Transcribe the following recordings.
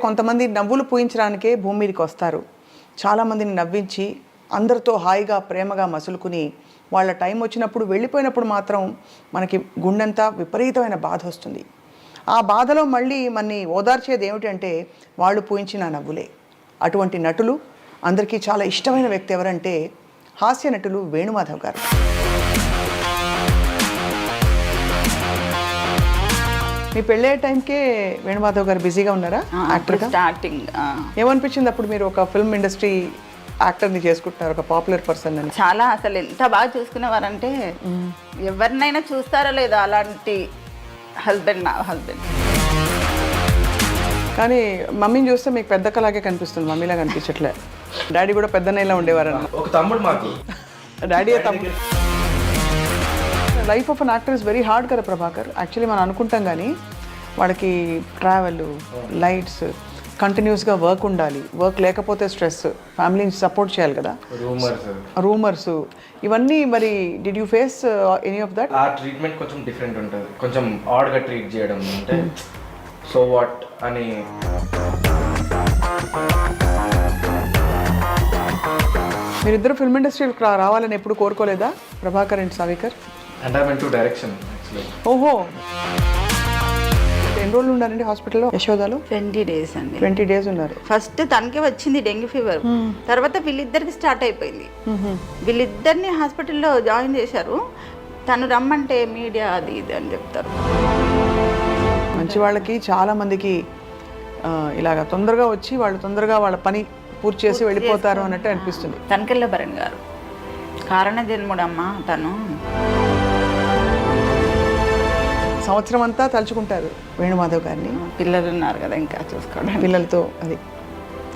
కొంతమంది నవ్వులు పూయించడానికే భూమి మీదకి వస్తారు. చాలామందిని నవ్వించి అందరితో హాయిగా ప్రేమగా మసులుకుని వాళ్ళ టైం వచ్చినప్పుడు వెళ్ళిపోయినప్పుడు మాత్రం మనకి గుండెంతా విపరీతమైన బాధ వస్తుంది. ఆ బాధలో మళ్ళీ మనని ఓదార్చేది ఏమిటంటే వాళ్ళు పూయించిన నవ్వులే. అటువంటి నటులు అందరికీ చాలా ఇష్టమైన వ్యక్తి ఎవరంటే హాస్య నటులు వేణుమాధవ్ గారు. మీ పెళ్ళే టైంకే వేణుమాధవ్ గారు బిజీగా ఉన్నారా యాక్టర్గా? స్టార్టింగ్ ఏమనిపించింది అప్పుడు మీరు ఒక ఫిల్మ్ ఇండస్ట్రీ యాక్టర్ని చేసుకుంటున్నారు, ఒక పాపులర్ పర్సన్ అని? చాలా అసలు ఎంత బాగా చూసుకునేవారంటే ఎవరినైనా చూస్తారో లేదో అలాంటి హస్బెండ్, నా హస్బెండ్. కానీ మమ్మీని చూస్తే మీకు పెద్ద కలాగే కనిపిస్తుంది, మమ్మీలా కనిపించట్లే. డాడీ కూడా పెద్దనైలా ఉండేవారన్న. ఒక తమ్ముడు మాకు. డాడీ తమ్ముడు. Life of an actor is very hard కదా ప్రభాకర్. యాక్చువల్లీ మనం అనుకుంటాం కానీ వాళ్ళకి ట్రావెల్, లైట్స్, కంటిన్యూస్గా వర్క్ ఉండాలి, వర్క్ లేకపోతే స్ట్రెస్, ఫ్యామిలీని సపోర్ట్ చేయాలి కదా, రూమర్స్ ఇవన్నీ. మరి did you face any of that? ఆ ట్రీట్మెంట్ కొంచెం డిఫరెంట్ ఉంటుంది, కొంచెం ఆడ్గా ట్రీట్ చేయడం అంటే సో వాట్ అని. మీరిద్దరు ఫిల్మ్ ఇండస్ట్రీకి రావాలని ఎప్పుడు కోరుకోలేదా Prabhakar and Savikar? And I went to direction actually. ఓహో, ఎన్ని రోజులు ఉన్నారండి హాస్పిటల్లో యశోదాలో? 20 days అండి. 20 days ఉన్నారు. ఫస్ట్ తనకే వచ్చింది డెంగ్యూ ఫీవర్, తర్వాత వీళ్ళిద్దరికి స్టార్ట్ అయిపోయింది. వీళ్ళిద్దరిని హాస్పిటల్లో జాయిన్ చేశారు. తను రమ్మంటే మీడియా అది ఇది అని చెప్తారు. మంచి వాళ్ళకి చాలా మందికి ఇలాగ తొందరగా వచ్చి వాళ్ళు తొందరగా వాళ్ళ పని పూర్తి చేసి వెళ్ళిపోతారు అన్నట్టు అనిపిస్తుంది. తనకెళ్ళ భరణ్ గారు కారణ జన్ముడమ్మ. తను సంవత్సరం అంతా తలుచుకుంటారు వేణుమాధవ్ గారిని. పిల్లలు ఉన్నారు కదా ఇంకా చూసుకోవడం, పిల్లలతో అది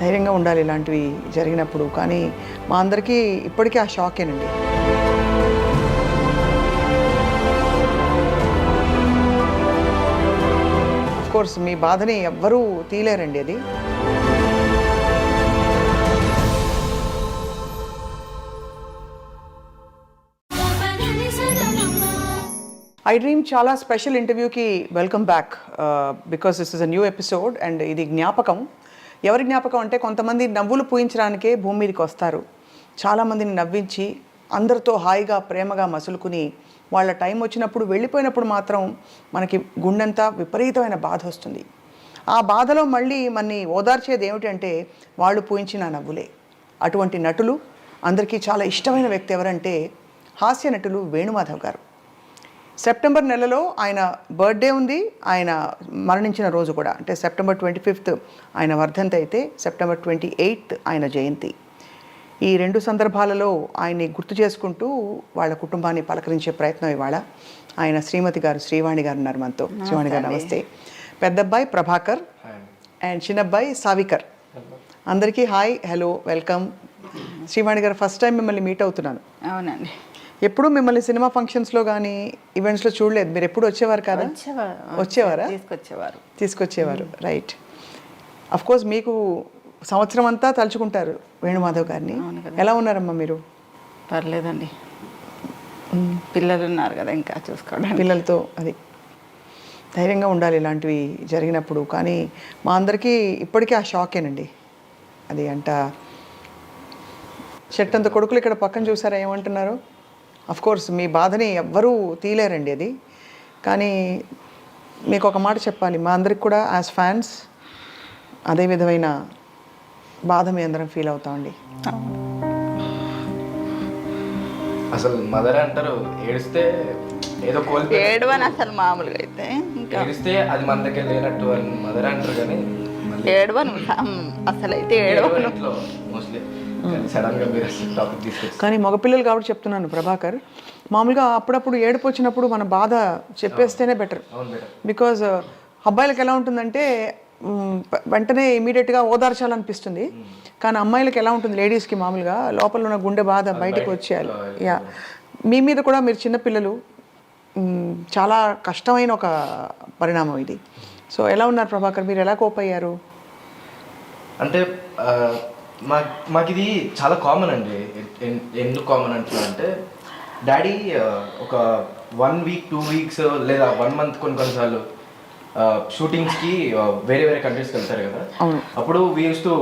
ధైర్యంగా ఉండాలి ఇలాంటివి జరిగినప్పుడు. కానీ మా అందరికీ ఇప్పటికీ ఆ షాకేనండి. ఆఫ్ కోర్స్ మీ బాధని ఎవ్వరూ తీలేరండి అది. ఐ డ్రీమ్ చాలా స్పెషల్ ఇంటర్వ్యూకి welcome back because this is a new episode. And ఇది జ్ఞాపకం. ఎవరి జ్ఞాపకం అంటే కొంతమంది నవ్వులు పూయించడానికే భూమి మీదకి వస్తారు. చాలామందిని నవ్వించి అందరితో హాయిగా ప్రేమగా మసులుకుని వాళ్ళ టైం వచ్చినప్పుడు వెళ్ళిపోయినప్పుడు మాత్రం మనకి గుండెంతా విపరీతమైన బాధ వస్తుంది. ఆ బాధలో మళ్ళీ మనని ఓదార్చేది ఏమిటంటే వాళ్ళు పూయించిన నవ్వులే. అటువంటి నటులు అందరికీ చాలా ఇష్టమైన వ్యక్తి ఎవరంటే హాస్య నటులు వేణుమాధవ్ గారు. సెప్టెంబర్ నెలలో ఆయన బర్త్డే ఉంది, ఆయన మరణించిన రోజు కూడా. అంటే సెప్టెంబర్ 25th ఆయన వర్ధంతి అయితే సెప్టెంబర్ 28th ఆయన జయంతి. ఈ రెండు సందర్భాలలో ఆయన్ని గుర్తు చేసుకుంటూ వాళ్ళ కుటుంబాన్ని పలకరించే ప్రయత్నం ఇవాళ. ఆయన శ్రీమతి గారు శ్రీవాణి గారు ఉన్నారు మనతో. శ్రీవాణి గారు నమస్తే. పెద్దబ్బాయి ప్రభాకర్ అండ్ చిన్నబ్బాయి సావికర్. అందరికీ హాయ్, హలో, వెల్కమ్. శ్రీవాణి గారు ఫస్ట్ టైం మిమ్మల్ని మీట్ అవుతున్నాను. అవునండి. ఎప్పుడు మిమ్మల్ని సినిమా ఫంక్షన్స్లో కానీ ఈవెంట్స్లో చూడలేదు. మీరు ఎప్పుడు వచ్చేవారు కదా? వచ్చేవారా? తీసుకొచ్చేవారు. రైట్. అఫ్ కోర్స్ మీకు సంవత్సరం అంతా తలుచుకుంటారు వేణుమాధవ్ గారిని. ఎలా ఉన్నారమ్మా మీరు? పర్లేదండి, పిల్లలు ఉన్నారు కదా ఇంకా చూసుకోవడం, పిల్లలతో అది ధైర్యంగా ఉండాలి ఇలాంటివి జరిగినప్పుడు. కానీ మా అందరికీ ఇప్పటికీ ఆ షాకేనండి అది. అంట షర్ట్ అంత కొడుకులు ఇక్కడ పక్కన చూసారా ఏమంటున్నారు? అఫ్ కోర్స్ మీ బాధని ఎవ్వరూ తీలేరండి అది. కానీ మీకు ఒక మాట చెప్పాలి, మా అందరికి కూడా యాజ్ ఫ్యాన్స్ అదే విధమైన బాధ మీ అందరం ఫీల్ అవుతామండి. అసలు మదర్ అంటారు ఏడిస్తే ఏదో కోల్పోయి ఏడవని అసలు మామూలుగా అయితే ఏడిస్తే అది మన దగ్గర లేనట్టు అని మదర్ అంటారు. కానీ ఏడవను అసలు అయితే ఏడవను మోస్ట్లీ. సడన్గా మీరు టాపిక్ తీసుకొచ్చి కానీ మగపిల్లలు కాబట్టి చెప్తున్నాను ప్రభాకర్, మామూలుగా అప్పుడప్పుడు ఏడుపు వచ్చినప్పుడు మన బాధ చెప్పేస్తేనే బెటర్. బికాజ్ అబ్బాయిలకు ఎలా ఉంటుందంటే వెంటనే ఇమీడియట్గా ఓదార్చాలనిపిస్తుంది. కానీ అమ్మాయిలకు ఎలా ఉంటుంది, లేడీస్కి మామూలుగా లోపల ఉన్న గుండె బాధ బయటకు వచ్చేయాలి. యా, మీ మీద కూడా మీరు చిన్నపిల్లలు, చాలా కష్టమైన ఒక పరిణామం ఇది. సో ఎలా ఉన్నారు ప్రభాకర్, మీరు ఎలా కోప్ అయ్యారు? అంటే మాకు ఇది చాలా కామన్ అండి. ఎందుకు కామన్ అంటున్నా డాడీ ఒక 1 week 2 weeks లేదా 1 month కొన్నిసార్లు షూటింగ్స్కి వేరే వేరే కంట్రీస్కి వెళ్తారు కదా, అవును. అప్పుడు వీ యూస్ టు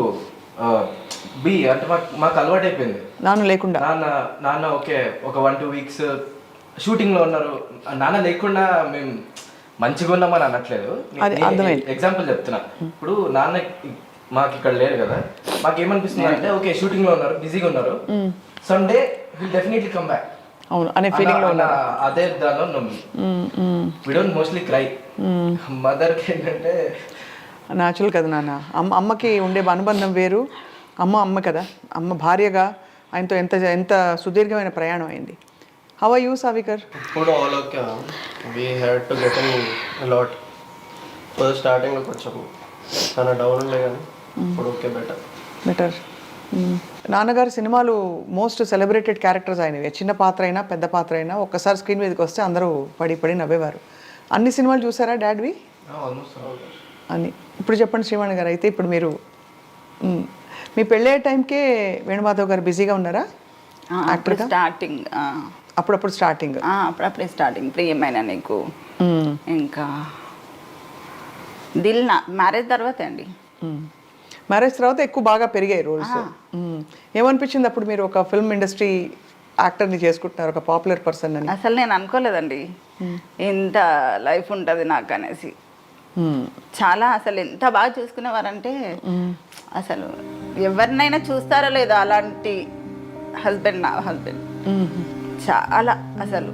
బి అంటే మాకు అలవాటు అయిపోయింది. నాన్న లేకుండా నాన్న ఓకే ఒక 1-2 వీక్స్ షూటింగ్లో ఉన్నారు, నాన్న లేకుండా మేము మంచిగా ఉన్నామని అనట్లేదు. ఎగ్జాంపుల్ చెప్తున్నా, ఇప్పుడు నాన్న మాకు ఇక్కడ లేరు కదా, మాకు ఏమనిపిస్తుంది అంటే ఓకే షూటింగ్లో ఉన్నారు, బిజీగా ఉన్నారు, Sunday will definitely come back అవును అనే ఫీలింగ్ లో ఉన్నారు. అదే దానిలో వి డోంట్ మోస్ట్లీ క్రై. మదర్కి ఏంటంటే న్యాచురల్ కదా నాన్న. అమ్మకి ఉండే అనుబంధం వేరు. అమ్మ కదా, అమ్మ భార్యగా ఆయనతో ఎంత ఎంత సుదీర్ఘమైన ప్రయాణం అయింది. How are you సావికర్? ఇప్పుడు all okay, we had to get in lot. First స్టార్టింగ్లో కొంచెం చాలా డౌన్ ఉండే కానీ ఇప్పుడు ఓకే బెటర్. నాన్నగారి సినిమాలు మోస్ట్ సెలబ్రేటెడ్ క్యారెక్టర్స్ అయినవి. చిన్న పాత్ర అయినా పెద్ద పాత్ర అయినా ఒక్కసారి స్క్రీన్ మీదకి వస్తే అందరూ పడి నవ్వేవారు. అన్ని సినిమాలు చూసారా డాడ్వి? అని ఇప్పుడు చెప్పండి శ్రీవాణి గారు. అయితే ఇప్పుడు మీరు మీ పెళ్ళయ్యే టైంకే వేణుమాధవ్ గారు బిజీగా ఉన్నారా యాక్టర్గా? స్టార్టింగ్ అప్పుడప్పుడు అప్పుడప్పుడే స్టార్టింగ్ ప్రియమైన నీకు, ఇంకా దిల్ నా మ్యారేజ్ తర్వాత అండి. మ్యారేజ్ తర్వాత ఎక్కువ బాగా పెరిగాయి రోల్స్. ఏమనిపించింది అప్పుడు మీరు ఒక ఫిల్మ్ ఇండస్ట్రీ యాక్టర్ని చేసుకుంటున్నారు, ఒక పాపులర్ పర్సన్ అని? అసలు నేను అనుకోలేదండి ఇంత లైఫ్ ఉంటుంది నాకు అనేసి. చాలా అసలు ఎంత బాగా చూసుకునేవారంటే అసలు ఎవరినైనా చూస్తారో లేదో అలాంటి హస్బెండ్, నా హస్బెండ్ చాలా అసలు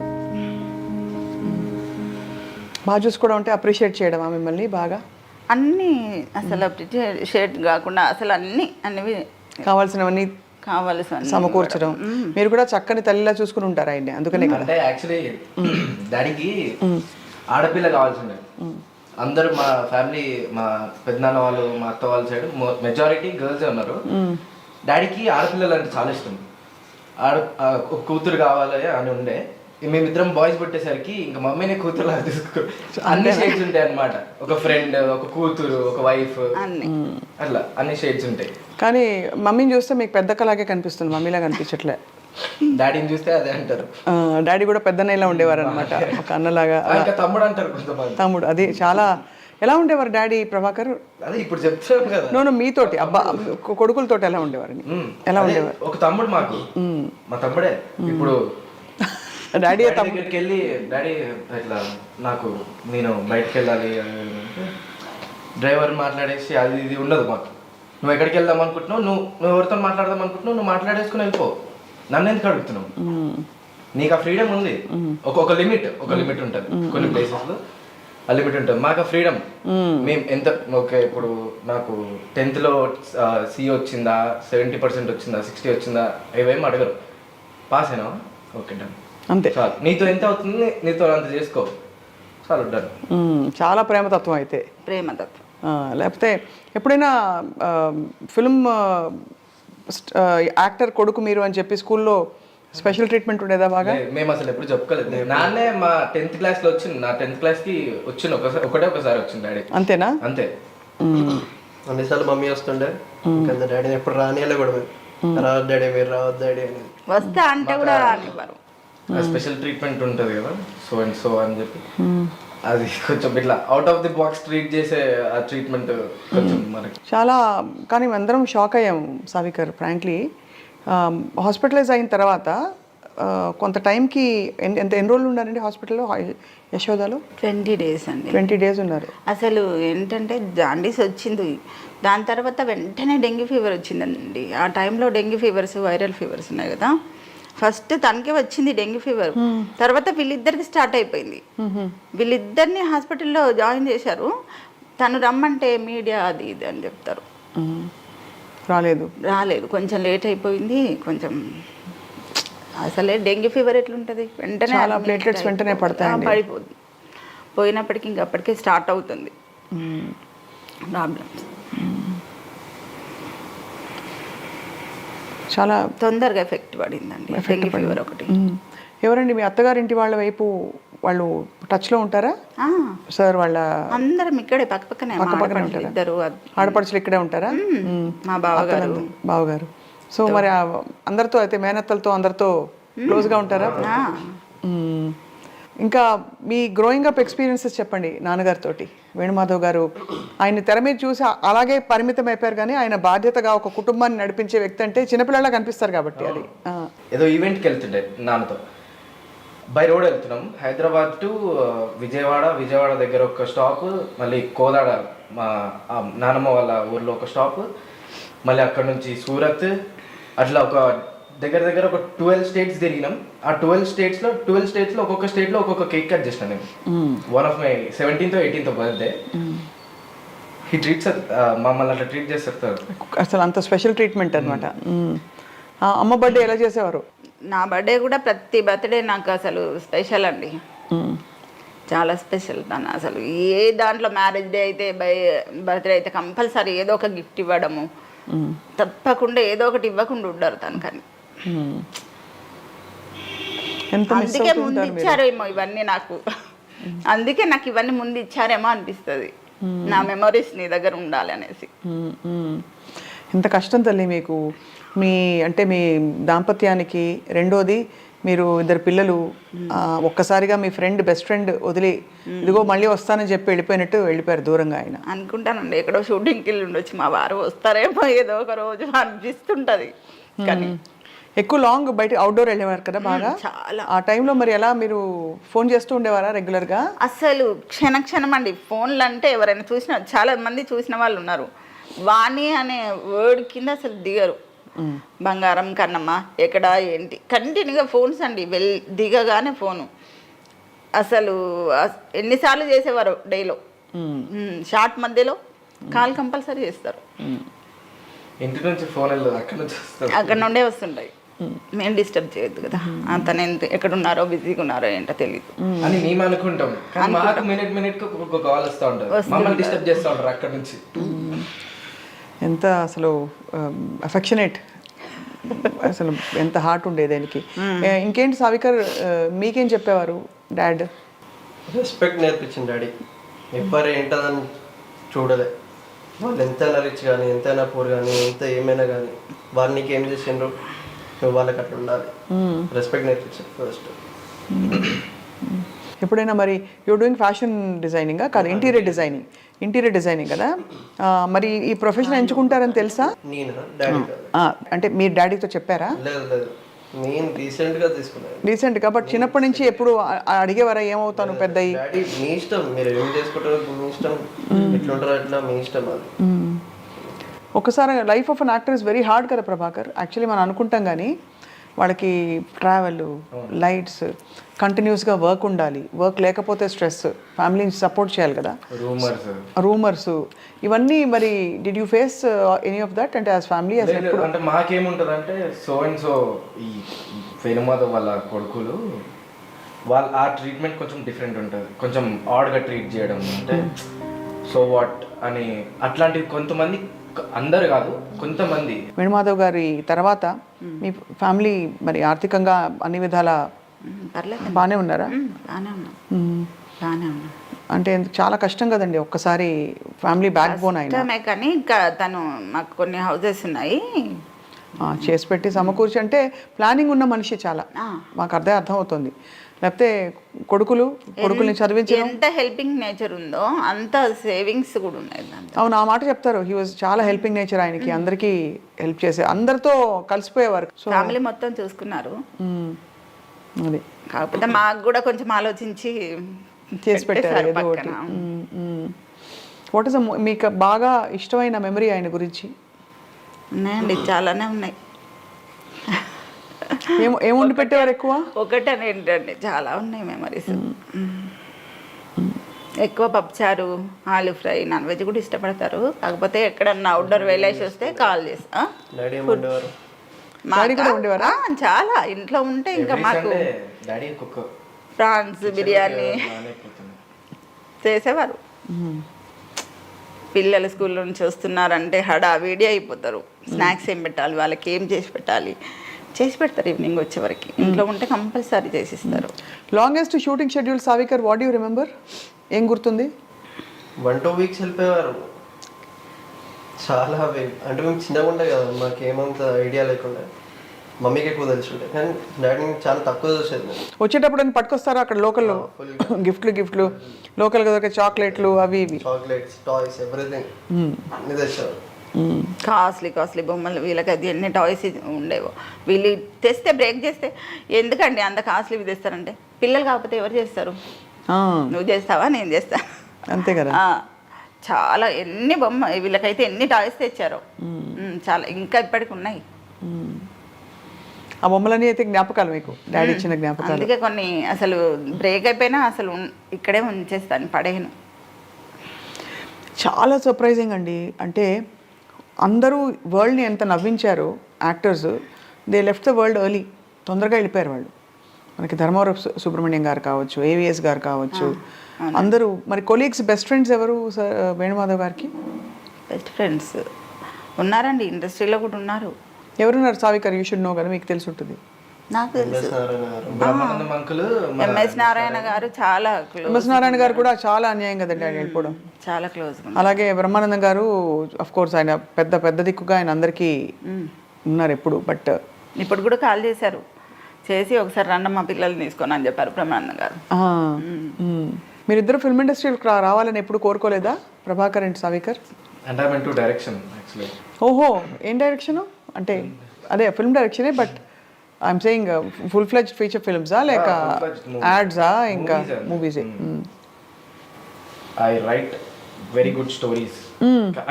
బాగా చూసుకోవడం అంటే అప్రిషియేట్ చేయడమా మిమ్మల్ని బాగా? అన్నీ అసలు అప్రిషియేట్ కాకుండా అసలు అన్నీ కావాల్సినవన్నీ కావాల్సిన సమకూర్చడం. మీరు కూడా చక్కని తల్లిలా చూసుకుని ఉంటారు ఆయన్ని, అందుకనే కదా. అంటే యాక్చువల్లీ డాడీకి ఆడపిల్ల కావాల్సిండే. అందరూ మా ఫ్యామిలీ, మా పెద్దనాన్న వాళ్ళు, మా అత్త వాళ్ళ సైడ్ మెజారిటీ గర్ల్సే ఉన్నారు. డాడీకి ఆడపిల్లలు అంటే చాలా ఇష్టం. ఒక కూతురు కావాలి అని ఉండే. మేమిద్దరం బాయ్స్ పుట్టేసరికి ఇంకా మమ్మీనే కూతురులా చూసుకో, అన్ని షేడ్స్ ఉంటాయి అన్నమాట. ఒక ఫ్రెండ్, ఒక కూతురు, ఒక వైఫ్, అట్లా అన్ని షేడ్స్ ఉంటాయి. కానీ మమ్మీని చూస్తే మీకు పెద్ద కలాగే కనిపిస్తుంది, మమ్మీలా కనిపించట్లే. డాడీని చూస్తే అదే అంటారు. డాడీ కూడా పెద్దనైలా ఉండేవారు అనమాట, ఒక అన్నలాగా. తమ్ముడు అంటారు కొంతమంది. తమ్ముడు, అది చాలా. ఎలా ఉండేవారు డాడీ ప్రభాకర్? అదే ఇప్పుడు చెప్తాను కదా. నో మీతోటి కొడుకులతోటి ఎలా ఉండేవారు? ఎలా ఉండేవారు? ఒక తమ్ముడు మాకు, మా తమ్ముడే. ఇప్పుడు డాడీ దగ్గరికి వెళ్ళి డాడీ ఇట్లా నాకు నేను బయటకు వెళ్ళాలి, డ్రైవర్ మాట్లాడేసి అది ఇది ఉండదు మాకు. నువ్వు ఎక్కడికి వెళ్దాం అనుకుంటున్నావు, నువ్వు ఎవరితో మాట్లాడదాం అనుకుంటున్నావు, నువ్వు మాట్లాడేసుకుని వెళ్ళిపో, నన్ను ఎందుకు అడుగుతున్నావు? నీకు ఆ ఫ్రీడమ్ ఉంది. ఒక లిమిట్ ఉంటుంది కొన్ని ప్లేసెస్లో, ఆ లిమిట్ ఉంటుంది. మాకు ఆ ఫ్రీడమ్. మేము ఎంత ఓకే, ఇప్పుడు నాకు 10th లో C వచ్చిందా, 70% వచ్చిందా, 60 వచ్చిందా, ఇవేం అడగరు. పాస్ అయినా ఓకే డన్, అంతే చాలు. నీతో ఎంత అవుతుంది, నీతో అంత చేసుకో, చాలు డన్. చాలా ప్రేమతత్వం. అయితే ప్రేమతత్వం. లేకపోతే ఎప్పుడైనా ఫిల్మ్ యాక్టర్ కొడుకు మీరు అని చెప్పి స్కూల్లో స్పెషల్ ట్రీట్మెంట్ ఉండేదా బాగా? మేము అసలు ఎప్పుడు చెప్పుకోలేదు. నాన్నే మా 10th క్లాస్లో వచ్చింది, నా 10th క్లాస్కి వచ్చింది ఒకసారి వచ్చింది డాడీ. అంతేనా? అంతే. అన్నిసార్లు మమ్మీ వస్తుండే, ఇంకా డాడీని ఎప్పుడు రానియాలి కూడా, రావద్దు డాడీ, మీరు రావద్దు డాడీ అని. వస్తే అంటే కూడా రానివ్వరు. స్పెషల్ ట్రీట్మెంట్ ఉంటుంది కదా, సో అండ్ సో అని చెప్పి, అది కొంచెం ఇట్లా out of the box treat చేసే ఆ ట్రీట్మెంట్ కొంచెం మనకి చాలా. కానీ అందరం షాక్ అయ్యాం సావికర్ ఫ్రాంక్లీ. హాస్పిటలైజ్ అయిన తర్వాత కొంత టైంకి ఎన్ని రోజులు ఉన్నారండి హాస్పిటల్లో, యశోదాలో? 20 days అండి. 20 days ఉన్నారు. అసలు ఏంటంటే జాండీస్ వచ్చింది, దాని తర్వాత వెంటనే డెంగ్యూ ఫీవర్ వచ్చిందండి. ఆ టైంలో డెంగ్యూ ఫీవర్స్, వైరల్ ఫీవర్స్ ఉన్నాయి కదా. ఫస్ట్ తనకే వచ్చింది డెంగ్యూ ఫీవర్, తర్వాత వీళ్ళిద్దరికి స్టార్ట్ అయిపోయింది. వీళ్ళిద్దరిని హాస్పిటల్లో జాయిన్ చేశారు. తను రమ్మంటే మీడియా అది ఇది అని చెప్తారు. రాలేదు, కొంచెం లేట్ అయిపోయింది. కొంచెం అసలే డెంగ్యూ ఫీవర్ ఎట్లుంటుంది, వెంటనే ప్లేట్లెట్స్ వెంటనే పడిపోతుంది. పోయినప్పటికీ ఇంకా అప్పటికే స్టార్ట్ అవుతుంది ప్రాబ్లమ్స్. చాలా తొందరగా ఎఫెక్ట్ పడిందండి డెంగ్యూ ఫీవర్ ఒకటి. ఎవరండి మీ అత్తగారింటి వాళ్ళ వైపు వాళ్ళు టచ్లో ఉంటారా సార్? వాళ్ళ అందరం ఇక్కడే పక్కపక్కనే ఉంటారు. ఇద్దరు ఆడపడుచులు ఇక్కడే ఉంటారా? మా బావగారు. సో మరి అందరితో అయితే మేనత్తలతో అందరితో క్లోజ్గా ఉంటారా? ఇంకా మీ గ్రోయింగ్ అప్ ఎక్స్పీరియన్సెస్ చెప్పండి నాన్నగారితోటి. వేణుమాధవ్ గారు ఆయన తెర మీద చూసి అలాగే పరిమితం అయిపోయారు, కానీ ఆయన బాధ్యతగా ఒక కుటుంబాన్ని నడిపించే వ్యక్తి అంటే చిన్నపిల్లలా కనిపిస్తారు కాబట్టి అది. ఏదో ఈవెంట్కి వెళ్తుండే నాన్నతో, బై రోడ్ వెళ్తున్నాం, హైదరాబాద్ టు విజయవాడ దగ్గర ఒక స్టాప్, మళ్ళీ కోదాడ మా నానమ్మ వాళ్ళ ఊర్లో ఒక స్టాప్, మళ్ళీ అక్కడ నుంచి సూరత్, అట్లా ఒక దగ్గర ఒక 12 స్టేట్స్ తిరిగినాం. ఆ 12 స్టేట్స్లో ఒక్కొక్క స్టేట్లో ఒక్కొక్క కేక్ కట్ చేసిన నేను. One of my 17th or 18th birthday. ఈ ట్రీట్స్ మమ్మల్ని అట్లా ట్రీట్ చేస్తారు అసలు అంత స్పెషల్ ట్రీట్మెంట్ అనమాట. అమ్మ బర్త్డే ఎలా చేసేవారు? నా బర్త్డే కూడా ప్రతి బర్త్డే నాకు అసలు స్పెషల్ అండి, చాలా స్పెషల్. తను అసలు ఏ దాంట్లో మ్యారేజ్ డే అయితే బర్త్డే అయితే కంపల్సరీ ఏదో ఒక గిఫ్ట్ ఇవ్వడము, తప్పకుండా ఏదో ఒకటి ఇవ్వకుండా ఉండరు తను. కానీ అందుకే ముందు ఇచ్చారేమో ఇవన్నీ నాకు, అందుకే నాకు ఇవన్నీ ముందు ఇచ్చారేమో అనిపిస్తుంది. నా మెమరీస్ నీ దగ్గర ఉండాలి అనేసి. ఎంత కష్టం తల్లి మీకు, మీ దాంపత్యానికి. రెండోది మీరు 2 పిల్లలు, ఒక్కసారిగా మీ బెస్ట్ ఫ్రెండ్ వదిలి ఇదిగో మళ్ళీ వస్తానని చెప్పి వెళ్ళిపోయారు దూరంగా. ఆయన అనుకుంటానండి ఎక్కడో షూటింగ్కి వెళ్ళి ఉండొచ్చు, మా వారు వస్తారేమో ఏదో ఒక రోజు అనిపిస్తుంటది. కానీ ఎక్కువ లాంగ్ బయట అవుట్డోర్ వెళ్ళేవారు కదా బాగా. చాలా. ఆ టైంలో మరి ఎలా మీరు ఫోన్ చేస్తూ ఉండేవారా రెగ్యులర్గా? అసలు క్షణం అండి. ఫోన్లు అంటే ఎవరైనా చాలా మంది చూసిన వాళ్ళు ఉన్నారు, వాణి అనే వర్డ్ కింద అసలు దిగరు. బంగారం కన్నమ్మ ఎక్కడ ఏంటి కంటిన్యూగా ఫోన్స్ అండి, దిగగానే ఫోను. అసలు ఎన్నిసార్లు చేసేవారు డేలో, షార్ట్ మధ్యలో కాల్ కంపల్సరీ చేస్తారు. ఇంటి నుంచి ఫోన్ వెళ్ళదు, అక్కడ నుండే వస్తుంటాయి. మేము డిస్టర్బ్ చేయొద్దు కదా, అతను ఎక్కడున్నారో బిజీగా ఉన్నారో ఏంటో తెలియదు అని మేము అనుకుంటాం. మాకు మినిట్ ఒక కాల్ వస్తూ ఉంటుంది, మమ్మల్ని డిస్టర్బ్ చేస్తూ ఉంటారు అక్కడ నుంచి. ఎంత అసలు అఫెక్షనేట్, అసలు ఎంత హార్ట్ ఉండేది దానికి. ఇంకేంటి సావికర్, మీకేం చెప్పేవారు డాడ్? రెస్పెక్ట్ నేర్పించింది డాడీ. ఎవరు ఏంటదని చూడలే, వాళ్ళు ఎంతైనా రిచ్ కానీ ఎంతైనా పూర్ కానీ ఏమైనా కానీ వాళ్ళు నీకు ఏం చేసిండ్రు నువ్వు వాళ్ళకి అట్లా ఉండాలి. రెస్పెక్ట్ నేర్పించారు ఫస్ట్. ఎప్పుడైనా మరి యూర్ డూయింగ్ ఫ్యాషన్ డిజైనింగా కాదు, ఇంటీరియర్ డిజైనింగ్ కదా, మరి ఈ ప్రొఫెషన్ ఎంచుకుంటారని తెలుసా? అంటే మీరు డాడీతో చెప్పారా? లేదు, నేను రీసెంట్గా తీసుకున్నాను. రీసెంట్గా, బట్ చిన్నప్పటి నుంచి ఎప్పుడు అడిగేవారా ఏమవుతాను పెద్ద? మీ ఇష్టం, మీరు ఏం చేసుకుంటారో మీ ఇష్టం, ఎట్లుంటారో అట్లా మీ ఇష్టం. అది ఒకసారి life of an actor is very hard కదా ప్రభాకర్. యాక్చువల్లీ మనం అనుకుంటాం కానీ వాళ్ళకి ట్రావెల్, లైట్స్, కంటిన్యూస్గా వర్క్ ఉండాలి, వర్క్ లేకపోతే స్ట్రెస్, ఫ్యామిలీని సపోర్ట్ చేయాలి కదా, రూమర్స్ ఇవన్నీ. మరి did you face any of that? అంటే యాజ్ ఫ్యామిలీ అంటే మాకేముంటుంది అంటే సో అండ్ సో ఈ వేణుమాధవ్ వాళ్ళ కొడుకులు ఆ ట్రీట్మెంట్ కొంచెం డిఫరెంట్ ఉంటుంది, కొంచెం ఆడ్గా ట్రీట్ చేయడం, అంటే సో వాట్ అని అట్లాంటివి. కొంతమంది, అందరు కాదు, కొంతమంది. వేణుమాధవ్ గారి తర్వాత మీ ఫ్యామిలీ మరి ఆర్థికంగా అన్ని విధాల బాగానే ఉన్నారా? బాగానే ఉన్నా. అంటే చాలా కష్టం కదండి ఒక్కసారి ఫ్యామిలీ బ్యాక్ బోన్ అయినా. కానీ ఇంకా తను మాకు కొన్ని హౌసెస్ ఉన్నాయి చేసి పెట్టి సమకూర్చి, అంటే ప్లానింగ్ ఉన్న మనిషి చాలా, మాకు అర్థం అవుతుంది. లేకపోతే కొడుకుల్ని చదివించి ఎంత హెల్పింగ్ నేచర్ ఉందో అంత సేవింగ్స్ కూడా ఉన్నాయి. అవును, ఆ మాట చెప్తారు. హీ వాజ్ చాలా హెల్పింగ్ నేచర్ ఆయనకి, అందరికీ హెల్ప్ చేసే, అందరితో కలిసిపోయేవారు. ఫ్యామిలీ మొత్తం చూసుకున్నారు. అది కాకపోతే మాకు కూడా కొంచెం ఆలోచించి చేసి పెట్టారు ఏదో ఒకటి. వాట్ ఇస్ మీకు బాగా ఇష్టమైన మెమరీ ఆయన గురించి? ఉన్నాయండి, చాలానే ఉన్నాయి. ఏం వండి పెట్టేవారు ఎక్కువ? ఒకటని ఏంటండి, చాలా ఉన్నాయి మెమరీస్. ఎక్కువ పప్పుచారు, ఆలు ఫ్రై, నాన్ వెజ్ కూడా ఇష్టపడతారు. కాకపోతే ఎక్కడన్నా అవుట్డోర్ వెళ్ళేసి వస్తే కాల్ చేస్తా. చాలా ఇంట్లో ఉంటే ఇంకా మాకు ప్రాన్స్ బిర్యానీ చేసేవారు. పిల్లలు స్కూల్ నుంచి వస్తున్నారంటే హడావిడి అయిపోతారు. స్నాక్స్ ఏం పెట్టాలి, వాళ్ళకి ఏం చేసి పెడతారు ఈవినింగ్ వచ్చే వరకు. ఇంట్లో ఉంటే కంపల్సరీ చేసిస్తారు. Longest shooting schedule సావికర్, what you remember? ఏం గుర్తుంది? 1-2 weeks వెళ్ళిపోయేవారు. చాలా అంటే మేము చిన్నగా ఉండే కదా, మాకేమంత ఐడియా లేకుండా మమ్మీకి ఎక్కువ తెలుసుంటాయి కానీ డాడీని చాలా తక్కువ చూసేది నేను. వచ్చేటప్పుడు అని పట్టుకొస్తారా అక్కడ లోకల్లో గిఫ్ట్లు లోకల్గా దొరికే చాక్లెట్లు అవి ఇవి? చాక్లెట్స్, టాయ్స్, ఎవ్రీథింగ్ అన్ని తెచ్చారు. కాస్ట్లీ బొమ్మలు, వీళ్ళకి అది ఎన్ని టాయ్స్ ఉండేవో. వీళ్ళు తెస్తే బ్రేక్ చేస్తే ఎందుకండి అంత కాస్ట్లీవి తెస్తారంటే, పిల్లలు కాకపోతే ఎవరు చేస్తారు? ఆ, నువ్వు చేస్తావా, నేను చేస్తా. అంతే కదా. చాలా ఎన్ని వీళ్ళకైతే ఎన్ని టాయ్స్ తెచ్చారో. చాలా ఇంకా ఇప్పటికి ఉన్నాయి. ఆ బొమ్మలన్నీ అయితే జ్ఞాపకాలు మీకు, డాడీ ఇచ్చిన జ్ఞాపకాలు. అందుకే కొన్ని అసలు బ్రేక్ అయిపోయినా అసలు ఇక్కడే ఉంచేస్తాను, పడేయను. చాలా సర్ప్రైజింగ్ అండి. అంటే అందరూ వరల్డ్ని ఎంత నవ్వించారో actors, they left the world early, తొందరగా వెళ్ళిపోయారు వాళ్ళు. మనకి ధర్మవరం సుబ్రహ్మణ్యం గారు కావచ్చు, ఏవిఎస్ గారు కావచ్చు, అందరూ. మరి కొలీగ్స్, బెస్ట్ ఫ్రెండ్స్ ఎవరు వేణుమాధవ్ గారికి? బెస్ట్ ఫ్రెండ్స్ ఉన్నారండి, ఇండస్ట్రీలో కూడా ఉన్నారు. ఎవరున్నారు? సావికర్, యూ షుడ్ నో కదా, మీకు తెలిసి ఉంటుంది. నాకు తెలుసు. బ్రహ్మానందం అంకుల్, ఎంఎస్ నారాయణ గారు చాలా ఎంఎస్ నారాయణ గారు కూడా చాలా అన్యాయం కదండి ఆయన వెళ్ళిపోవడం. చాలా క్లోజ్. అలాగే బ్రహ్మానందం గారు అఫ్ కోర్స్ ఆయన పెద్ద దిక్కుగా ఆయన అందరికీ ఉన్నారు ఎప్పుడు. బట్ ఇప్పుడు కూడా కాల్ చేశారు, చేసి ఒకసారి రండి మా పిల్లల్ని తీసుకొని అని చెప్పారు బ్రహ్మానందం గారు. మీరిద్దరు ఫిల్మ్ ఇండస్ట్రీకి రావాలని ఎప్పుడు కోరుకోలేదా, ప్రభాకర్ అండ్ సావికర్? అంటే I mean to direction actually. ఓహో, ఏం డైరెక్షన్ అంటే? అదే ఫిల్మ్ డైరెక్షనే, but I'm saying full fledged feature ఫిల్మ్సా లేక యాడ్సా ఇంకా మూవీసే? I write very good stories.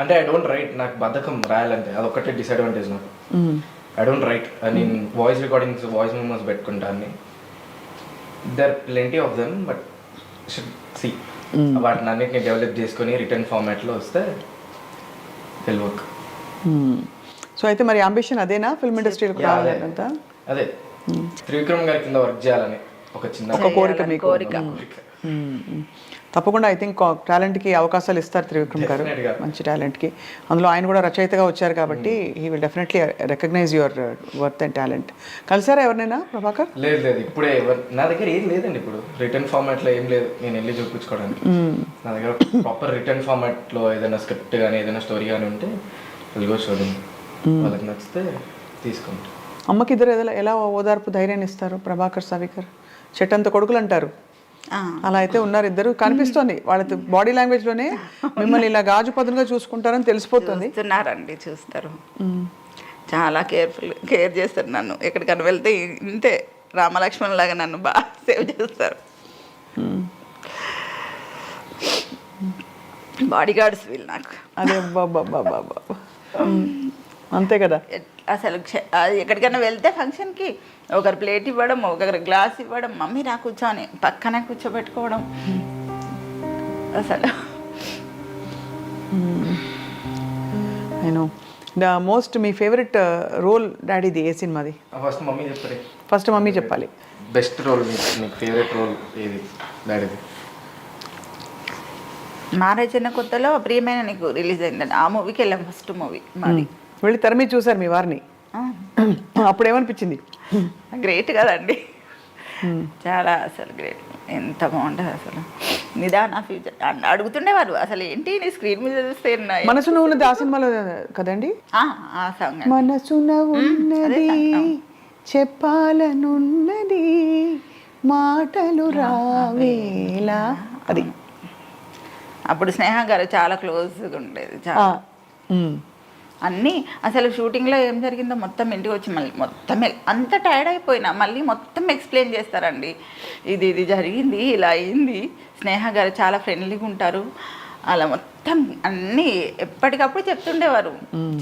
అంటే ఐ డోంట్ రైట్, నాకు బద్ధకం రాయాలంటే, అదొక్కటే డిసడ్వాంటేజ్ నాకు. I don't write. నేను వాయిస్ రికార్డింగ్స్, వాయిస్ మెమోస్ పెట్టుకుంటాను. There plenty of them, but should see వాటిని అన్నిటిని డెవలప్ చేసుకొని రిటర్న్ ఫార్మాట్లో వస్తే విల్ వర్క్. సో అయితే మరి అంబిషన్ అదేనా, ఫిల్మ్ ఇండస్ట్రీలోకి రావాలంతా? అదే త్రివిక్రమ్ గారి కింద వర్క్ చేయాలని ఒక చిన్న కోరిక మీకు? తప్పకుండా ఐ థింక్ టాలెంట్కి అవకాశాలు ఇస్తారు త్రివిక్రమ్ గారు, మంచి టాలెంట్కి. అందులో ఆయన కూడా రచయితగా వచ్చారు కాబట్టి he will definitely recognise your worth and talent. కలిసారా ఎవరినైనా ప్రభాకర్? లేదు, ఇప్పుడే నా దగ్గర ఏం లేదండి. ఇప్పుడు రిటర్న్ ఫార్మాట్లో ఏం లేదు నేను వెళ్ళి చూపించుకోవడానికి. నా దగ్గర ప్రాపర్ రిటర్న్ ఫార్మాట్లో ఏదైనా స్క్రిప్ట్ కానీ ఏదైనా స్టోరీ కానీ ఉంటే వెళ్ళి చూడండి, వాళ్ళకి నచ్చితే తీసుకుంటాం. అమ్మకి ఇద్దరు ఎలా ఓదార్పు ధైర్యాన్ని ఇస్తారు ప్రభాకర్ సావికర్? చెట్టంత కొడుకులు అంటారు, అలా అయితే ఉన్నారు ఇద్దరు. కనిపిస్తుంది వాళ్ళ బాడీ లాంగ్వేజ్ లోనే మిమ్మల్ని ఇలా గాజు పదునుగా చూసుకుంటారని తెలిసిపోతుంది. చూస్తున్నారండి, చూస్తారు. చాలా కేర్ చేస్తారు నన్ను. ఎక్కడికైనా వెళ్తే ఇంతే రామలక్ష్మణ్ లాగా నన్ను బాగా సేవ్ చేస్తారు. బాడీ గార్డ్స్ వీళ్ళు నాకు. అదే బాబా అంతే కదా. అసలు ఎక్కడికైనా వెళ్తే ఫంక్షన్కి ఒకరు ప్లేట్ ఇవ్వడం, ఒకరు గ్లాస్ ఇవ్వడం, మమ్మీ రా కూర్చొని పక్కనే కూర్చోబెట్టుకోవడం. అసలు నేను ద మోస్ట్ మీ ఫేవరెట్ రోల్ డాడీది ఏ సినిమాది? ఫస్ట్ మమ్మీ చెప్పండి. ఫస్ట్ మమ్మీ చెప్పాలి. బెస్ట్ రోల్, మీకు ఫేవరెట్ రోల్ ఏది డాడీది? మ్యారేజ్ అయిన కొత్తలో ప్రియమైన నీకు రిలీజ్ అయిందండి, ఆ మూవీకి వెళ్ళాం. ఫస్ట్ మూవీ మాది. వెళ్ళి తెర మీద చూసారు మీ వారిని, అప్పుడు ఏమనిపించింది? గ్రేట్ కదండి, చాలా అసలు గ్రేట్. ఎంత బాగుంటుంది అసలు. నిదాన ఫ్యూచర్ అడుగుతుండేవారు, అసలు ఏంటి నీ స్క్రీన్ మీద చూస్తే మనసున ఉన్నది ఆ సినిమాలో కదండి? ఆ సాంగ్ మనసున ఉన్నది చెప్పాలనున్నది మాటలు రావేలా, అది. అప్పుడు స్నేహ గారు చాలా క్లోజ్గా ఉండేది. చాలా అన్నీ అసలు షూటింగ్లో ఏం జరిగిందో మొత్తం ఇంటికి వచ్చి మళ్ళీ మొత్తం అంత టైర్డ్ అయిపోయినా మళ్ళీ మొత్తం ఎక్స్ప్లెయిన్ చేస్తారండి. ఇది జరిగింది, ఇలా అయింది. స్నేహ గారు చాలా ఫ్రెండ్లీగా ఉంటారు, అలా మొత్తం అన్నీ ఎప్పటికప్పుడు చెప్తుండేవారు.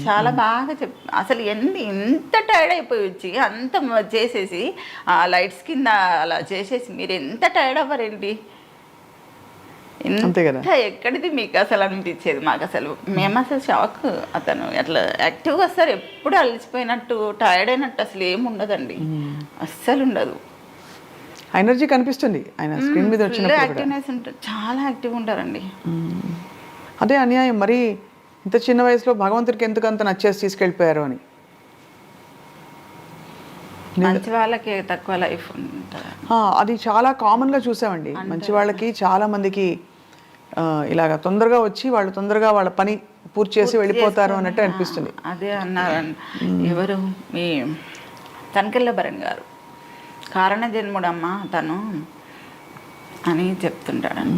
చాలా బాగా అసలు ఎంత టైర్డ్ అయిపోయి వచ్చి అంత చేసేసి ఆ లైట్స్ కింద అలా చేసేసి మీరు ఎంత టైర్డ్ అవ్వరండి, అంతే కదా. ఎక్కడిది మీకు అసలు అనిపించేది మాకు. అసలు మేము అసలు షాక్. అతను అట్లా యాక్టివ్గా వస్తారు, ఎప్పుడు అలసిపోయినట్టు టైర్డ్ అయినట్టు అసలు ఏమి ఉండదండి, అస్సలు ఉండదు. ఎనర్జీ కనిపిస్తుంది ఆయన స్క్రీన్ మీద వచ్చినప్పుడు. యాక్టివ్నెస్ ఉంటుంది, చాలా యాక్టివ్గా ఉంటారండి. అదే అన్యాయం మరి, ఇంత చిన్న వయసులో భగవంతుడికి ఎందుకు అంత నచ్చేసి తీసుకెళ్ళిపోయారు అని. మంచి వాళ్ళకి తక్కువ లైఫ్ ఉంటుంది, అది చాలా కామన్గా చూసామండి. మంచి వాళ్ళకి చాలా మందికి ఇలాగ తొందరగా వచ్చి వాళ్ళు తొందరగా వాళ్ళ పని పూర్తి చేసి వెళ్ళిపోతారు అన్నట్టు అనిపిస్తుంది. అదే అన్నారండి ఎవరు, మీ తనకెళ్ళ భరణ్ గారు కారణ జన్ముడమ్మ తను అని చెప్తుంటాడని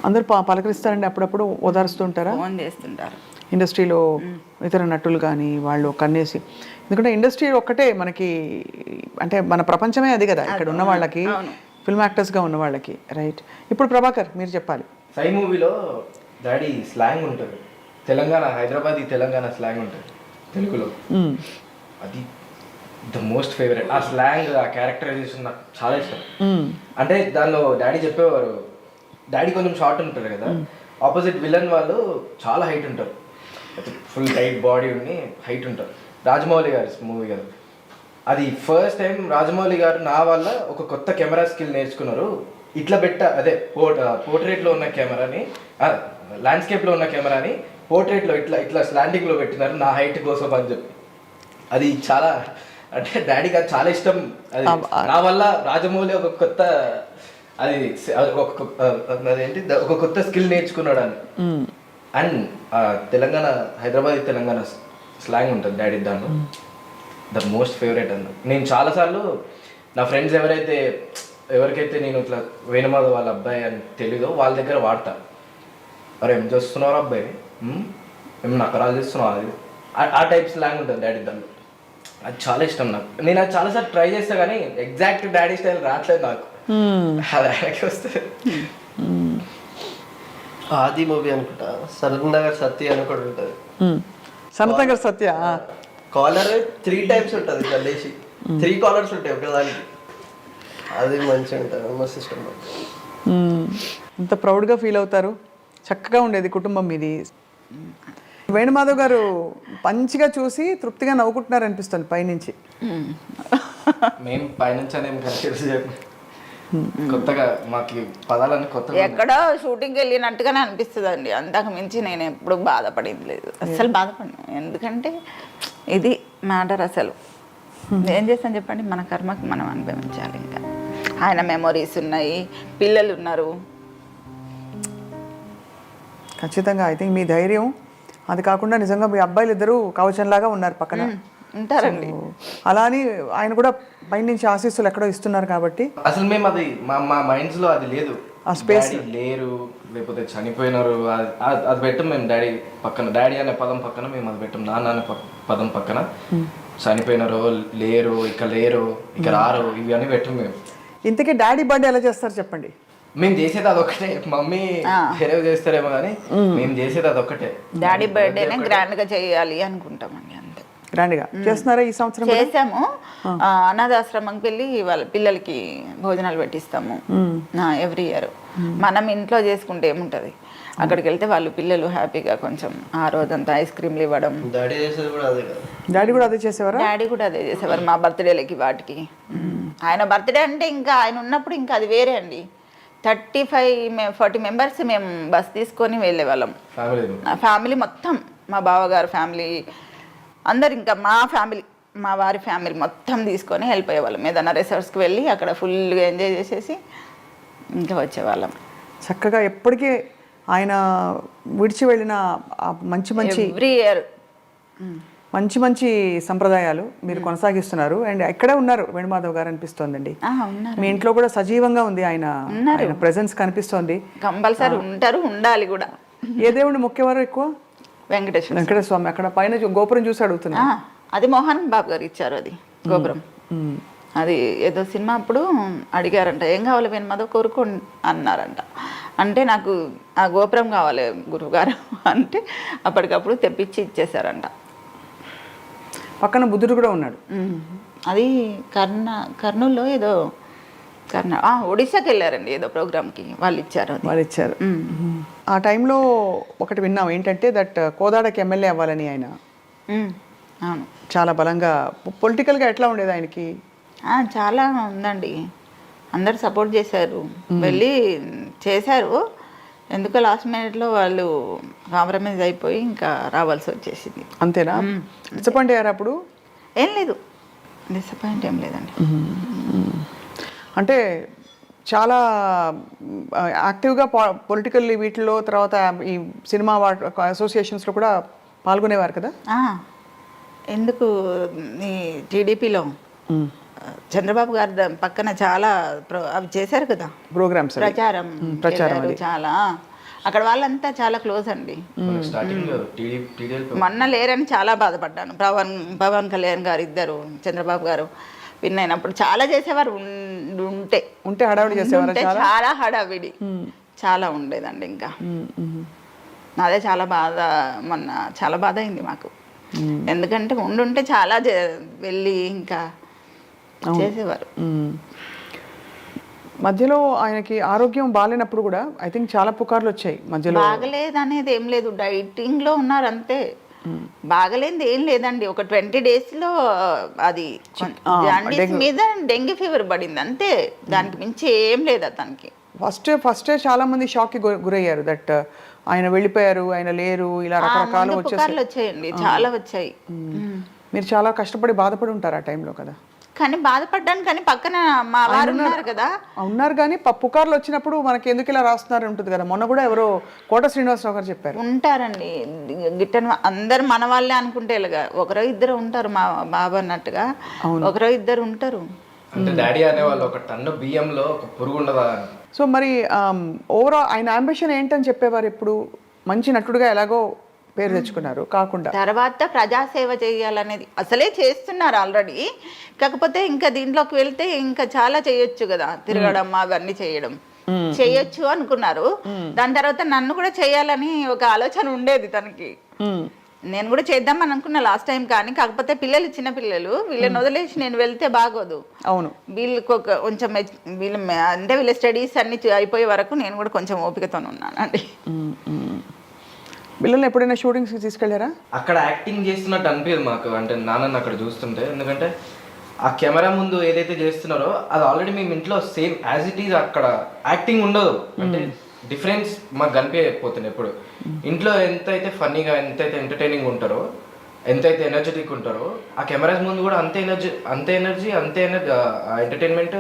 అందరు పలకరిస్తారండి, అప్పుడప్పుడు ఓదారుస్తూ ఉంటారా? ఫోన్ చేస్తుంటారు. ఇండస్ట్రీలో ఇతర నటులు కానీ వాళ్ళు కన్నేసి, ఎందుకంటే ఇండస్ట్రీ ఒక్కటే మనకి, అంటే మన ప్రపంచమే అది కదా ఇక్కడ ఉన్న వాళ్ళకి, ఫిల్మ్ యాక్టర్స్గా ఉన్న వాళ్ళకి, రైట్? ఇప్పుడు ప్రభాకర్ మీరు చెప్పాలి. సై మూవీలో డాడీ స్లాంగ్ ఉంటుంది, తెలంగాణ హైదరాబాదీ తెలంగాణ స్లాంగ్ ఉంటుంది తెలుగులో. అది ద మోస్ట్ ఫేవరెట్. ఆ స్లాంగ్, ఆ క్యారెక్టరైజేషన్ నాకు చాలా ఇష్టం. అంటే దానిలో డాడీ చెప్పేవారు, డాడీ కొంచెం షార్ట్ ఉంటారు కదా, ఆపోజిట్ విలన్ వాళ్ళు చాలా హైట్ ఉంటారు, ఫుల్ టైట్ బాడీ ఉండి హైట్ ఉంటారు. రాజమౌళి గారి మూవీ కదా అది, ఫస్ట్ టైం రాజమౌళి గారు నా వల్ల ఒక కొత్త కెమెరా స్కిల్ నేర్చుకున్నారు. ఇట్లా అదే పోర్ట్రేట్లో ఉన్న కెమెరాని, ల్యాండ్స్కేప్లో ఉన్న కెమెరాని పోర్ట్రేట్లో ఇట్లా ఇట్లా స్లాండింగ్లో పెట్టినారు నా హైట్ కోసం అని చెప్పి. అది చాలా, అంటే డాడీకి అది చాలా ఇష్టం. అది నా వల్ల రాజమౌళి ఒక కొత్త, అది అదేంటి ఒక కొత్త స్కిల్ నేర్చుకున్నాడు అని. అండ్ తెలంగాణ, హైదరాబాద్ తెలంగాణ స్లాంగ్ ఉంటుంది డాడీ దాంట్లో, ద మోస్ట్ ఫేవరెట్ అన్న. నేను చాలాసార్లు నా ఫ్రెండ్స్ ఎవరికైతే నేను ఇట్లా వేణుమాధవ్ వాళ్ళ అబ్బాయి అని తెలీదో వాళ్ళ దగ్గర వాడతా, అరే ఏం చేస్తున్నావు అబ్బాయి, ఏం నకరాలు చేస్తున్నావు, అది ఆ టైప్ స్లాంగ్ ఉంటుంది డాడీ దాంట్లో. అది చాలా ఇష్టం నాకు. నేను అది చాలాసార్లు ట్రై చేస్తా కానీ ఎగ్జాక్ట్ డాడీ స్టైల్ రావట్లేదు నాకు. అది ఆయనకి వస్తుంది. ఆది మూవీ అనుకుంటా, సనత్ నగర్ సత్య అని కూడా ఉంటుంది. సనత్ నగర్ సత్య కాలర్ 3 టైప్స్ ఉంటుంది, ఇట్లా లేచి 3 కాలర్స్ ఉంటాయి ఒకదానికి. అది మంచిగా ఉంటుంది, మస్తు ఇష్టం. ఎంత ప్రౌడ్గా ఫీల్ అవుతారు. చక్కగా ఉండేది కుటుంబం మీది. వేణుమాధవ్ గారు మంచిగా చూసి తృప్తిగా నవ్వుకుంటున్నారు అనిపిస్తుంది పైనుంచి. మేము పైనుంచి అనేం కొత్తగా మాకు పదాలన్నీ కొత్తగా, ఎక్కడో షూటింగ్కి వెళ్ళినట్టుగానే అనిపిస్తుంది అండి. అంతకు మించి నేను ఎప్పుడు బాధపడింది లేదు, అస్సలు బాధపడినా. ఎందుకంటే ఇది మ్యాటర్. అసలు ఏం చేస్తాను చెప్పండి, మన కర్మకి మనం అనుభవించాలి. ఇంకా ఆయన మెమొరీస్ ఉన్నాయి, పిల్లలు ఉన్నారు. ఖచ్చితంగా ఐ థింక్ మీ ధైర్యం, అది కాకుండా నిజంగా మీ అబ్బాయిలు ఇద్దరు కవచంలాగా ఉన్నారు పక్కన ఉంటారండి. అలా అని ఆయన కూడా పైనుంచి ఆశీస్సులు ఎక్కడో ఇస్తున్నారు కాబట్టి. అసలు మేము అది మా మైండ్స్ లో అది లేదు, ఆ స్పేస్ లేరు, లేకపోతే చనిపోయినారు అది పెట్టం మేము. డాడీ పక్కన, డాడీ అనే పదం పక్కన మేము అది పెట్టం. నాన్న అనే పదం పక్కన చనిపోయినారు, లేరు, ఇక లేరు, ఇక రారు, ఇవి అని పెట్టం మేము. ఇంతకీ డాడీ బర్త్డే ఎలా చేస్తారు చెప్పండి? మేము చేసేది అదొక్కటే. మమ్మీ వేరే చేస్తారేమో కానీ మేము చేసేది అదొక్కటే. డాడీ బర్త్డేనే గ్రాండ్ గా చేయాలి అనుకుంటామండి, అంతే. గ్రాండ్గా చేస్తున్నారా ఈ సంవత్సరం? చేసాము. అనాథాశ్రమంకి వెళ్ళి వాళ్ళ పిల్లలకి భోజనాలు పెట్టిస్తాము ఎవ్రీ ఇయర్. మనం ఇంట్లో చేసుకుంటే ఏముంటది, అక్కడికి వెళ్తే వాళ్ళు పిల్లలు హ్యాపీగా కొంచెం ఆ రోజంతా ఐస్ క్రీమ్లు ఇవ్వడం. డాడీ చేసేది కూడా అదే కదా. డాడీ కూడా అదే చేసేవారా? డాడీ కూడా అదే చేసేవారు మా బర్త్డేలకి వాటికి. ఆయన బర్త్డే అంటే ఇంకా ఆయన ఉన్నప్పుడు ఇంకా అది వేరే అండి. 35-40 మెంబర్స్ మేము బస్ తీసుకొని వెళ్ళేవాళ్ళం. ఫ్యామిలీ మొత్తం, మా బావగారు ఫ్యామిలీ అందరు, ఇంకా మా ఫ్యామిలీ, మా వారి ఫ్యామిలీ మొత్తం తీసుకొని వెళ్ళిపోయేవాళ్ళం. ఏదైనా రిసార్ట్స్కి వెళ్ళి అక్కడ ఫుల్గా ఎంజాయ్ చేసేసి ఇంకా వచ్చేవాళ్ళం. చక్కగా ఎప్పటికీ ఆయన విడిచి వెళ్ళిన మంచి మంచి ఎవ్రీ ఇయర్ మంచి మంచి సంప్రదాయాలు మీరు కొనసాగిస్తున్నారు. అండ్ ఎక్కడే ఉన్నారు వేణుమాధవ్ గారు అనిపిస్తోందండి. మీ ఇంట్లో కూడా సజీవంగా ఉంది ఆయన ప్రెజెన్స్ కనిపిస్తోంది. కంపల్సరీ ఉంటారు, ఉండాలి కూడా. ఏ దేవుడిని మొక్కేవారు ఎక్కువ? వెంకటేశ్వర స్వామి. అక్కడ పైన గోపురం చూసి అడుగుతున్నా. అది మోహన్ బాబు గారు ఇచ్చారు అది గోపురం. అది ఏదో సినిమా అప్పుడు అడిగారంట, ఏం కావాలి వేణుమాధవ్ కోరుకో అన్నారంట. అంటే నాకు ఆ గోపురం కావాలి గురువుగారు అంటే అప్పటికప్పుడు తెప్పించి ఇచ్చేసారంట. పక్కన బుద్ధుడు కూడా ఉన్నాడు. అది కర్నూలులో ఏదో ఒడిశాకి వెళ్ళారండి ఏదో ప్రోగ్రామ్కి, వాళ్ళు ఇచ్చారు. ఆ టైంలో ఒకటి విన్నాం ఏంటంటే దట్ కోదాడకి ఎమ్మెల్యే అవ్వాలని ఆయన. అవును, చాలా బలంగా పొలిటికల్గా ఎట్లా ఉండేది ఆయనకి? చాలా ఉందండి, అందరు సపోర్ట్ చేశారు, వెళ్ళి చేశారు. ఎందుకో లాస్ట్ మినిట్లో వాళ్ళు కాంప్రమైజ్ అయిపోయి ఇంకా రావాల్సి వచ్చేసింది. అంతేనా? డిసప్పాయింట్ అయ్యారు అప్పుడు? ఏం లేదు, డిసప్పాయింట్ ఏం లేదండి. అంటే చాలా యాక్టివ్గా పొలిటికల్ వీటిలో, తర్వాత ఈ సినిమా అసోసియేషన్స్లో కూడా పాల్గొనేవారు కదా? ఎందుకు ఈ టీడీపీలో చంద్రబాబు గారి పక్కన చాలా అవి చేశారు కదా ప్రోగ్రామ్స్ ప్రచారం చేశారు చాలా. అక్కడ వాళ్ళంతా చాలా క్లోజ్ అండి. స్టార్టింగ్ టీడీపీ మొన్న లేరని చాలా బాధపడ్డాను. పవన్ కళ్యాణ్ గారు ఇద్దరు, చంద్రబాబు గారు విన్ అయినప్పుడు చాలా చేసేవారు. ఉంటే హడావిడి చేసేవారు, చాలా హడావిడి చాలా ఉండేదండి. ఇంకా అదే చాలా బాధ, మొన్న చాలా బాధ అయింది మాకు. ఎందుకంటే ఉండుంటే చాలా వెళ్ళి ఇంకా చేసేవారు. మధ్యలో ఆయనకి ఆరోగ్యం బాగాలేనప్పుడు కూడా ఐ థింక్ చాలా పుకార్లు వచ్చాయి మధ్యలో. బాగలేదు అనేది ఏం లేదు, డైటింగ్ లో ఉన్నారు అంతే. బాగలేనిది ఏం లేదండి. ఒక 20 days లో అది జాండీస్ మీద డెంగ్యూ ఫీవర్ పడింది అంతే. దానికి మించి ఏం లేదు అతనికి. ఫస్టే చాలా మంది షాక్ కి గురయ్యారు దట్ ఆయన వెళ్ళిపోయారు, ఆయన లేరు, ఇలా రకరకాలు వచ్చాయండి, చాలా వచ్చాయి. మీరు చాలా కష్టపడి బాధపడి ఉంటారు ఆ టైంలో కదా. కానీ బాధపడ్డాను, కానీ పక్కన మా వారు ఉన్నారు కదా. ఉన్నారు కానీ పుకార్లు వచ్చినప్పుడు మనకి ఎందుకు ఇలా రాస్తున్నారు ఉంటుంది కదా. మొన్న కూడా ఎవరో కోట శ్రీనివాసరావు గారు చెప్పారు. ఉంటారండి గిట్టని అందరు మన వాళ్ళే అనుకుంటే ఇలాగా ఒకరో ఇద్దరు ఉంటారు, మా బాబు అన్నట్టుగా ఒకరో ఇద్దరు ఉంటారు. అంటే డాడీ అనేవాళ్ళు ఒక టన్ను బియ్యంలో ఒక పురుగు ఉండదా. సో మరి ఓవరాల్ ఆయన అంబిషన్ ఏంటని చెప్పేవారు ఎప్పుడు? మంచి నటుడుగా ఎలాగో పేరు తెచ్చుకున్నారు కాకుండా తర్వాత ప్రజాసేవ చేయాలనేది అసలే చేస్తున్నారు ఆల్రెడీ. కాకపోతే ఇంకా దీంట్లోకి వెళ్తే ఇంకా చాలా చేయొచ్చు కదా, తిరగడం అవన్నీ చేయొచ్చు అనుకున్నారు. దాని తర్వాత నన్ను కూడా చేయాలని ఒక ఆలోచన ఉండేది తనకి. నేను కూడా చేద్దామని అనుకున్నా లాస్ట్ టైం. కానీ కాకపోతే పిల్లలు చిన్న పిల్లలు, వీళ్ళని వదిలేసి నేను వెళ్తే బాగోదు. అవును, వీళ్ళకి కొంచెం అంటే వీళ్ళ స్టడీస్ అన్ని అయిపోయే వరకు నేను కూడా కొంచెం ఓపికతో ఉన్నానండి. పిల్లల్ని ఎప్పుడైనా షూటింగ్స్కి తీసుకెళ్ళారా? అక్కడ యాక్టింగ్ చేస్తున్నట్టు అనిపించదు మాకు, అంటే నాన్నని అక్కడ చూస్తుంటే. ఎందుకంటే ఆ కెమెరా ముందు ఏదైతే చేస్తున్నారో అది ఆల్రెడీ మేము ఇంట్లో సేమ్ యాజ్ ఇట్ ఈజ్. అక్కడ యాక్టింగ్ ఉండదు, అంటే డిఫరెన్స్ మాకు కనిపించకపోతుంది ఎప్పుడు. ఇంట్లో ఎంతైతే ఫన్నీగా, ఎంతైతే ఎంటర్టైనింగ్ ఉంటారో, ఎంతైతే ఎనర్జెటిక్ ఉంటారో, ఆ కెమెరాస్ ముందు కూడా అంతే ఎనర్జీ ఎంటర్టైన్మెంట్,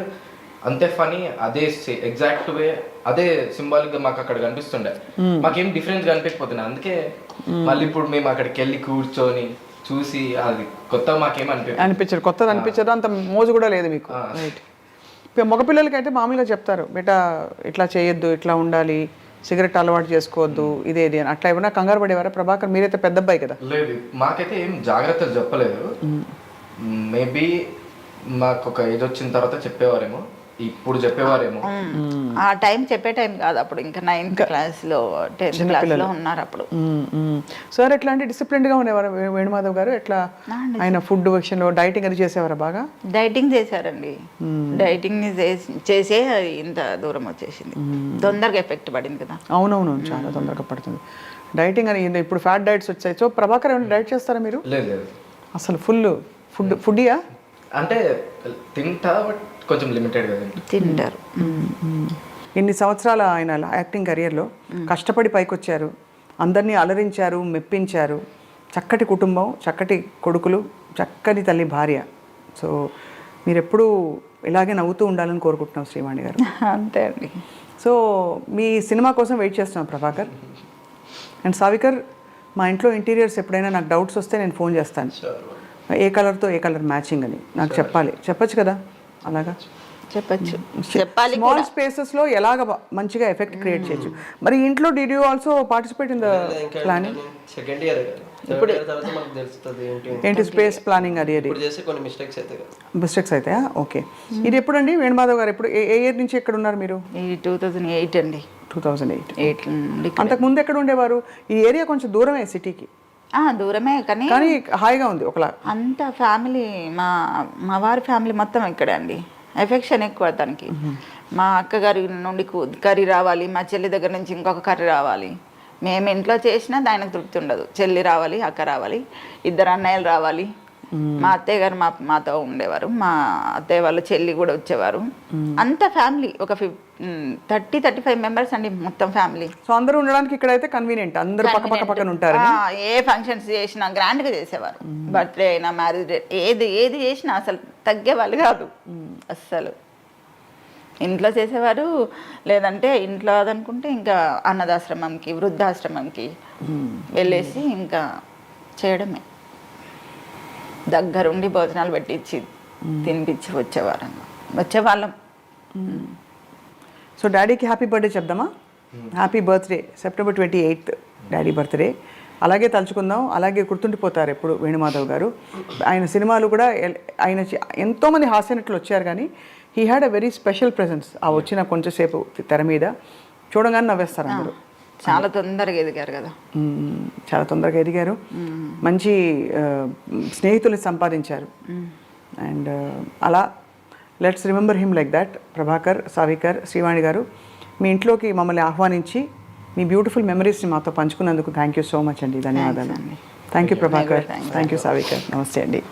అంతే ఫనీ, అదే ఎగ్జాక్ట్ వే, అదే సింబాలిక్ గా మాకు అక్కడ కనిపిస్తుండే. మాకేం డిఫరెన్స్ కనిపించకపోతున్నాయి. అందుకే మళ్ళీ ఇప్పుడు మేము అక్కడికి వెళ్ళి కూర్చొని చూసి అది కొత్త మాకేం అనిపించదు, కొత్తది అనిపించదు, అంత మోజు కూడా లేదు మీకు. రైట్. మగపిల్లలకి అయితే మామూలుగా చెప్తారు, బేటా ఇట్లా చేయొద్దు, ఇట్లా ఉండాలి, సిగరెట్ అలవాటు చేసుకోవద్దు, ఇదేది అని. అట్లా ఏమైనా కంగారు పడేవారా ప్రభాకర్? మీరైతే పెద్ద అబ్బాయి కదా. లేదు, మాకైతే ఏం జాగ్రత్తలు చెప్పలేదు. మేబీ మాకు ఒక ఏజ్ వచ్చిన తర్వాత చెప్పేవారేమో, ఇప్పుడు చెప్పేవారేమో. ఆ టైం చెప్పే టైం కాదు అప్పుడు, ఇంకా 9th క్లాస్లో 10th క్లాస్లో ఉన్నారు అప్పుడు. సార్ ఎట్లా అంటే డిసిప్లిన్డ్గా ఉండేవారు వేణుమాధవ్ గారు? ఎట్లా ఆయన ఫుడ్ విషయంలో డైటింగ్ అది చేసేవారా? బాగా డైటింగ్ చేశారండి. డైటింగ్ చేసే ఇంత దూరం వచ్చేసింది. తొందరగా ఎఫెక్ట్ పడింది కదా. అవునవును, చాలా తొందరగా పడుతుంది డైటింగ్ అని. ఇప్పుడు ఫ్యాట్ డైట్స్ వచ్చాయి. సో ప్రభాకర్ ఏమైనా డైట్ చేస్తారా మీరు? లేదు, అసలు ఫుడ్డియా? అంటే తింటా, బట్ కొంచెం లిమిటెడ్ గా తింటారు. ఇన్ని సంవత్సరాల ఆయన యాక్టింగ్ కెరియర్లో కష్టపడి పైకొచ్చారు, అందరినీ అలరించారు, మెప్పించారు. చక్కటి కుటుంబం, చక్కటి కొడుకులు, చక్కని తల్లి భార్య. సో మీరు ఎప్పుడూ ఇలాగే నవ్వుతూ ఉండాలని కోరుకుంటున్నాం శ్రీవాణి గారు. అంతే అండి. సో మీ సినిమా కోసం వెయిట్ చేస్తున్నాం ప్రభాకర్. అండ్ సావికర్, మా ఇంట్లో ఇంటీరియర్స్ ఎప్పుడైనా నాకు డౌట్స్ వస్తే నేను ఫోన్ చేస్తాను. ఏ కలర్తో ఏ కలర్ మ్యాచింగ్ అని నాకు చెప్పచ్చు కదా. అలాగా చెప్పాలి. స్మాల్ స్పేసెస్లో ఎలాగ మంచిగా ఎఫెక్ట్ క్రియేట్ చేయొచ్చు. మరి ఇంట్లో did you also participate in the planning? Second year ఇప్పుడు ఏంటి స్పేస్ ప్లానింగ్ అది కొన్ని మిస్టేక్స్ అయితే ఓకే. ఇది ఎప్పుడండి వేణుమాధవ్ గారు? ఎప్పుడు ఏ ఇయర్ నుంచి ఎక్కడ ఉన్నారు మీరు? 2008 అండి. 2008. అంతకుముందు ఎక్కడ ఉండేవారు? ఈ ఏరియా కొంచెం దూరమే సిటీకి. దూరమే, కానీ హాయిగా ఉంది ఒకలా. అంత ఫ్యామిలీ, మా వారి ఫ్యామిలీ మొత్తం ఇక్కడే అండి. ఎఫెక్షన్ ఎక్కువ తనకి. మా అక్కగారి నుండి కర్రీ రావాలి, మా చెల్లి దగ్గర నుంచి ఇంకొక కర్రీ రావాలి. మేము ఇంట్లో చేసినా ఆయనకు తృప్తి ఉండదు. చెల్లి రావాలి, అక్క రావాలి, 2 అన్నయ్యలు రావాలి. మా అత్తయ్య గారు మాతో ఉండేవారు, మా అత్తయ్య వాళ్ళ చెల్లి కూడా వచ్చేవారు. అంత ఫ్యామిలీ ఒక 30-35 మెంబర్స్ అండి మొత్తం ఫ్యామిలీ. సో అందరూ ఉండడానికి ఇక్కడైతే కన్వీనియంట్, అందరూ పక్కన ఉంటారు. ఏ ఫంక్షన్స్ చేసినా గ్రాండ్గా చేసేవారు. బర్త్డే అయినా, మ్యారేజ్ డే, ఏది చేసినా అసలు తగ్గే వాళ్ళు కాదు అస్సలు. ఇంట్లో చేసేవారు, లేదంటే ఇంట్లో అదనుకుంటే ఇంకా అన్నదాశ్రమంకి, వృద్ధాశ్రమంకి వెళ్ళేసి ఇంకా చేయడమే. దగ్గరుండి భోజనాలు పెట్టించి తినిపించి వచ్చేవాళ్ళం. సో డాడీకి హ్యాపీ బర్త్డే చెప్దామా? Happy birthday, September 28th daddy birthday. అలాగే తలుచుకుందాం, అలాగే గుర్తుండిపోతారు ఎప్పుడు వేణుమాధవ్ గారు. ఆయన సినిమాలు కూడా ఎంతోమంది హాస్యనటులు వచ్చారు, కానీ he had a very special presence. ఆ వచ్చిన కొంచెంసేపు తెర మీద చూడగానే నవ్వేస్తారు అందరూ. చాలా తొందరగా ఎదిగారు కదా. చాలా తొందరగా ఎదిగారు, మంచి స్నేహితుల్ని సంపాదించారు. అండ్ అలా let's remember him like that. Prabhakar, Savikar, Srivani garu, మీ ఇంట్లోకి మమ్మల్ని ఆహ్వానించి మీ బ్యూటిఫుల్ మెమరీస్ని మాతో పంచుకున్నందుకు థ్యాంక్ యూ సో మచ్ అండి. ధన్యవాదాలు. Thank you Prabhakar, thank you Savikar. నమస్తే అండి.